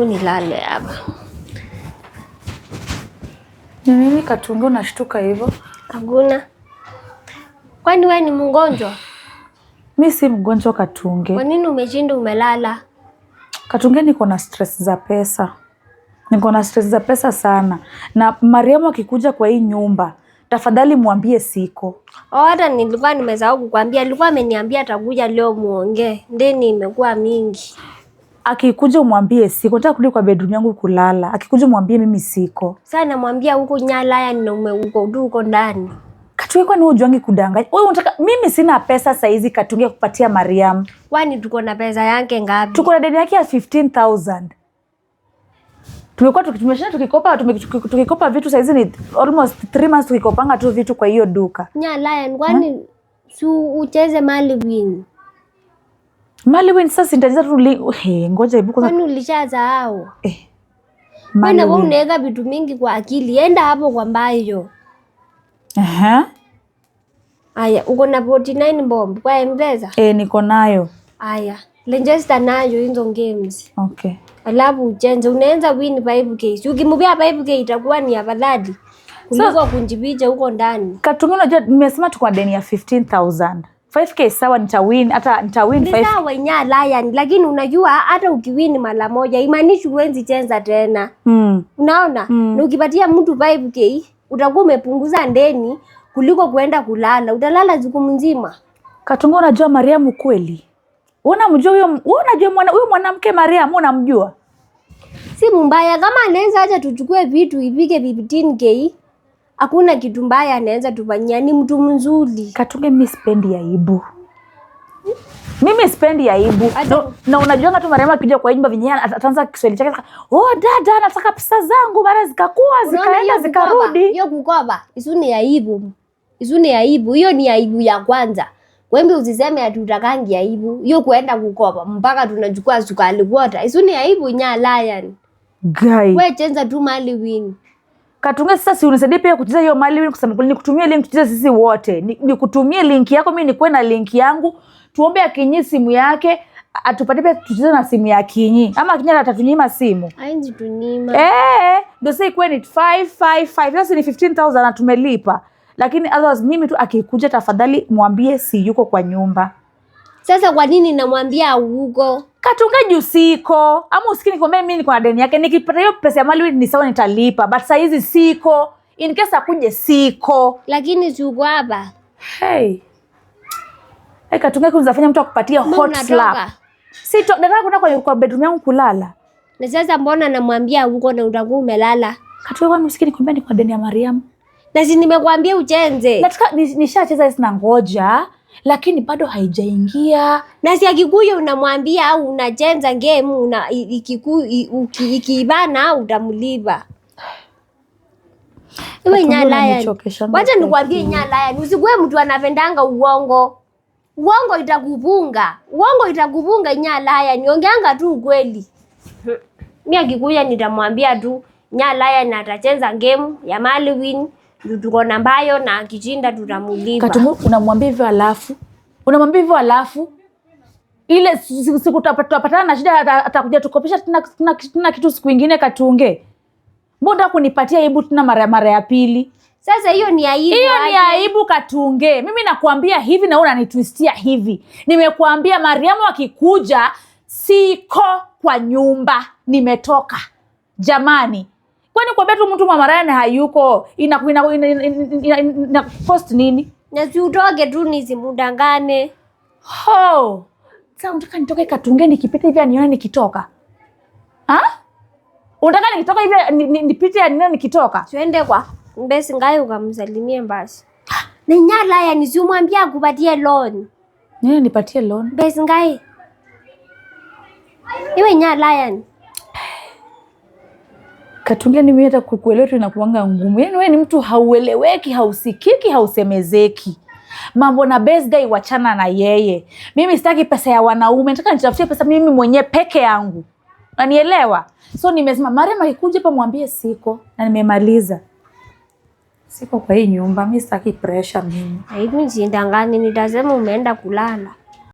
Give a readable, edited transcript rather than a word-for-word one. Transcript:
Nilale hapa. Ni nini Katunge unashtuka hivyo? Hakuna. Kwani wewe ni mgonjwa? Mimi si mgonjwa Katunge. Kwa nini umeshinda umelala? Katunge, niko na stress za pesa. Niko na stress za pesa sana. Na Mariamu akikuja kwa hii nyumba, tafadhali mwambie siko. Hata nilikuwa nimesahau kukwambia, alikuwa ameniambia atakuja leo muongee. Ndeni imekuwa mingi. Akikuja umwambie siko. Nataka kurudi kwa bedroom yangu kulala. Akikuja umwambie mimi siko. Sasa namwambia huko Nyalaya na uko ndani. Katunge, kwani hujuangi kudanganya? Wewe unataka mimi sina pesa saa hizi Katunge kupatia Mariamu. Kwani tuko na pesa yake ngapi? Tuko na deni yake ya 15,000. Tumekuwa tukikopa vitu saa hizi ni almost 3 months tukikopanga tu vitu kwa hiyo duka. Nyalaya, kwani ucheze Maliwin? Maliwin sasa nitacheza tu ngoja hebu kwanza. Kwani ulishasahau? Wewe unaweka vitu mingi kwa akili. Enda hapo kwa mbayo. Aya, uko na 49 bomb kwa M-Pesa? Niko nayo. Aya, register nayo hizo games. Okay. Alafu uchenze, unaanza win 5k. Ukimwambia 5k itakuwa ni afadhali kuliko kunjibicha huko ndani. Katunge, unajua nimesema tuko na deni ya 15,000. 5k sawa, nitawin 5. Sawa Nyalaya, lakini unajua hata ukiwin mara moja imaanishi uenzi chenza tena. Unaona? Na ukipatia mtu 5k utakuwa umepunguza ndeni kuliko kuenda kulala. Utalala siku mzima. Katunge, unajua Mariamu kweli? Unamjua huyo mwanamke Mariamu, unamjua? Si mbaya kama anaweza acha tuchukue vitu ipige 15k. Hakuna kitu mbaya anaweza tufanyia, ni mtu mzuri. Katunge, mimi sipendi aibu. Mimi sipendi aibu. Na unajua tu Mariamu akija kwa nyumba vinyana ataanza Kiswahili chake. Dada, nataka pesa zangu, mara zikakuwa zikaenda zikarudi. Hiyo kukoba isuni aibu. Isuni aibu. Hiyo ni aibu ya kwanza. Wewe usiseme ati utakangi aibu. Hiyo kuenda kukopa mpaka tunachukua sukari water. Isuni aibu Nyalaya. Guy. Wewe chenza tu Maliwin. Katunge, sasa si unisaidie pia kucheza hiyo Maliwin, kusema kweli nikutumie link tucheze sisi wote. Nikutumie link yako, mimi nikuwe na link yangu. Tuombe Akinyi simu yake, atupatie pia tucheze na simu ya Akinyi. Ama Akinyi atatunyima simu. Hainzi tunyima. Ndio sasa ikuwe ni 555. Sasa ni 15,000 na tumelipa. Lakini otherwise mimi tu akikuja tafadhali mwambie si yuko kwa nyumba. Sasa kwa nini namwambia huko? Katunge, juu siko. Ama usikini nikwambia mimi niko na deni yake. Nikipata hiyo pesa ya Maliwin ni sawa, nitalipa. But saa hizi siko. In case akuje siko. Lakini si uko hapa. Hey Katunge, kunafanya mtu akupatia hot slap. Nataka kwenda kwa bedroom yangu kulala. Na sasa mbona namwambia huko na utakuwa umelala? Katunge, kwani usikini nikwambia niko na deni ya Mariamu? Na si nimekwambia uchenze. Nataka nishacheza hizi na ngoja, lakini bado haijaingia. Na si akikuja unamwambia au unachenza game ikiibana utamlipa. Wewe Nyalaya. Wacha nikwambie Nyalaya, usikue mtu anapendanga uongo. Uongo itakubunga Nyalaya. Niongeanga tu ukweli. Mimi akikuja nitamwambia tu Nyalaya na atachenza game ya Maliwin. Tuko na mbayo na akichinda tutamulipa. Katunge, unamwambia hivyo alafu ile siku tutapatana na shida atakuja tukopesha tena kitu siku nyingine. Katunge, mbona kunipatia aibu tena mara ya pili? Sasa hiyo ni aibu. Hiyo ni aibu Katunge. Mimi nakwambia hivi na wewe unanitwistia hivi. Nimekuambia Mariamu akikuja siko kwa nyumba, nimetoka. Jamani, kwani kwa betu mtu mamarani hayuko ina post nini? Na si utoke tu nisimudangane. Sasa unataka nitoke Katunge nikipita hivi anione nikitoka? Unataka nikitoka hivi nipite anione nikitoka? Twende kwa mbesi ngayo ukamsalimie mbasi. Ni Nyalaya, nisimwambia akupatie loan. Nini nipatie loan? Mbesi ngayo. Iwe Nyalaya. Katunge, mimi hata kukuelewa tu inakuanga ngumu. Yaani wewe ni mtu haueleweki, hausikiki, hausemezeki. Mambo na best guy wachana na yeye. Mimi sitaki pesa ya wanaume. Nataka nitafutie pesa mimi mwenyewe peke yangu. Unanielewa? So nimesema Mariam akikuja hapa mwambie siko na nimemaliza. Siko kwa hii nyumba, mimi sitaki pressure mimi. Hivi sindangani, nitasema umeenda kulala.